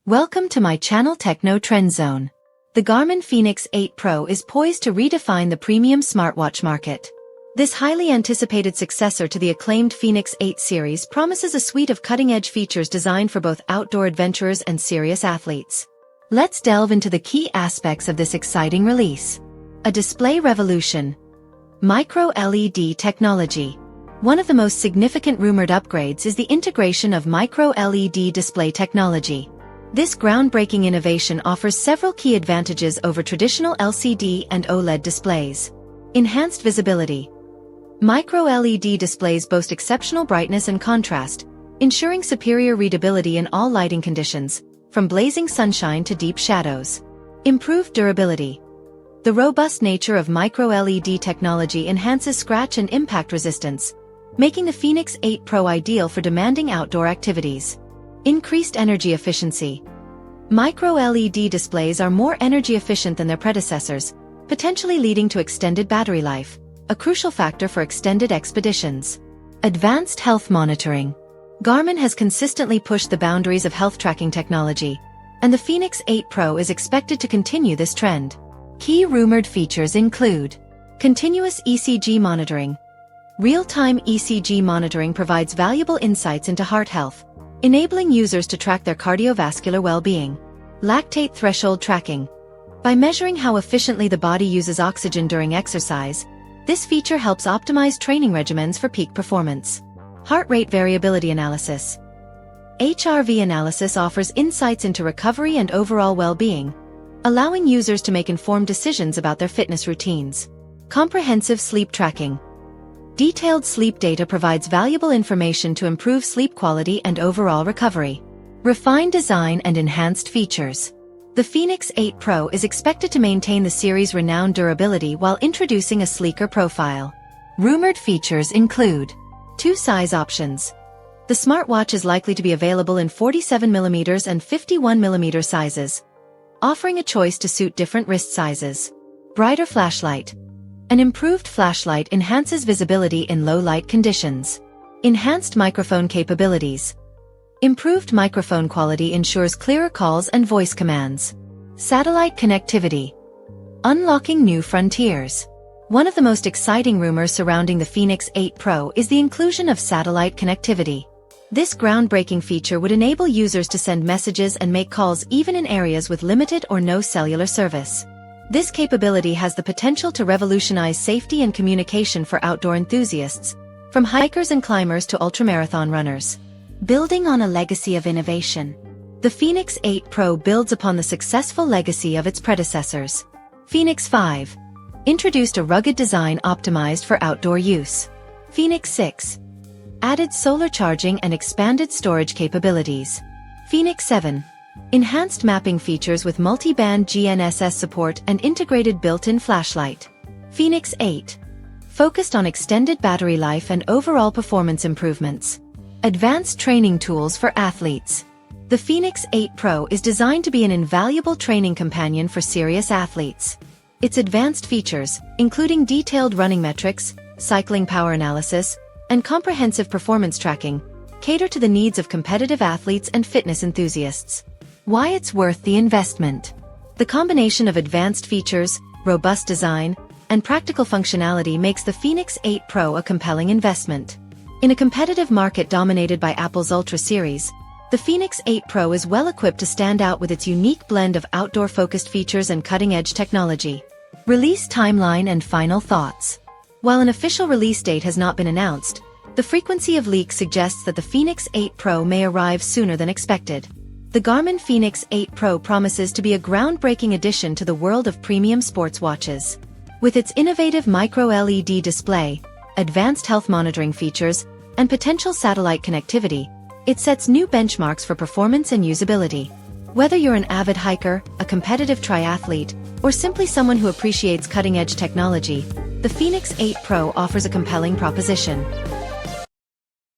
Welcome to my channel Techno Trend Zone. The Garmin FENIX 8 Pro is poised to redefine the premium smartwatch market. This highly anticipated successor to the acclaimed FENIX 8 series promises a suite of cutting-edge features designed for both outdoor adventurers and serious athletes. Let's delve into the key aspects of this exciting release. A display revolution. Micro-LED technology. One of the most significant rumored upgrades is the integration of micro-LED display technology. This groundbreaking innovation offers several key advantages over traditional LCD and OLED displays. Enhanced visibility. Micro-LED displays boast exceptional brightness and contrast, ensuring superior readability in all lighting conditions, from blazing sunshine to deep shadows. Improved durability. The robust nature of micro-LED technology enhances scratch and impact resistance, making the FENIX 8 Pro ideal for demanding outdoor activities. Increased energy efficiency. Micro-LED displays are more energy efficient than their predecessors, potentially leading to extended battery life, a crucial factor for extended expeditions. Advanced health monitoring. Garmin has consistently pushed the boundaries of health tracking technology, and the FENIX 8 Pro is expected to continue this trend. Key rumored features include continuous ECG monitoring. Real-time ECG monitoring provides valuable insights into heart health, enabling users to track their cardiovascular well-being. Lactate threshold tracking. By measuring how efficiently the body uses oxygen during exercise, this feature helps optimize training regimens for peak performance. Heart rate variability analysis. HRV analysis offers insights into recovery and overall well-being, allowing users to make informed decisions about their fitness routines. Comprehensive sleep tracking. Detailed sleep data provides valuable information to improve sleep quality and overall recovery. Refined design and enhanced features. The FENIX 8 Pro is expected to maintain the series' renowned durability while introducing a sleeker profile. Rumored features include two size options. The smartwatch is likely to be available in 47mm and 51mm sizes, offering a choice to suit different wrist sizes. Brighter flashlight. An improved flashlight enhances visibility in low light conditions. Enhanced microphone capabilities. Improved microphone quality ensures clearer calls and voice commands. Satellite connectivity. Unlocking new frontiers. One of the most exciting rumors surrounding the FENIX 8 Pro is the inclusion of satellite connectivity. This groundbreaking feature would enable users to send messages and make calls even in areas with limited or no cellular service. This capability has the potential to revolutionize safety and communication for outdoor enthusiasts, from hikers and climbers to ultramarathon runners. Building on a legacy of innovation. The FENIX 8 Pro builds upon the successful legacy of its predecessors. FENIX 5 introduced a rugged design optimized for outdoor use. FENIX 6 added solar charging and expanded storage capabilities. FENIX 7 enhanced mapping features with multi-band GNSS support and integrated built-in flashlight. FENIX 8 focused on extended battery life and overall performance improvements. Advanced training tools for athletes. The FENIX 8 Pro is designed to be an invaluable training companion for serious athletes. Its advanced features, including detailed running metrics, cycling power analysis, and comprehensive performance tracking, cater to the needs of competitive athletes and fitness enthusiasts. Why it's worth the investment. The combination of advanced features, robust design, and practical functionality makes the FENIX 8 Pro a compelling investment. In a competitive market dominated by Apple's Ultra series, the FENIX 8 Pro is well equipped to stand out with its unique blend of outdoor-focused features and cutting-edge technology. Release timeline and final thoughts. While an official release date has not been announced, the frequency of leaks suggests that the FENIX 8 Pro may arrive sooner than expected. The Garmin FENIX 8 Pro promises to be a groundbreaking addition to the world of premium sports watches. With its innovative micro-LED display, advanced health monitoring features, and potential satellite connectivity, it sets new benchmarks for performance and usability. Whether you're an avid hiker, a competitive triathlete, or simply someone who appreciates cutting-edge technology, the FENIX 8 Pro offers a compelling proposition.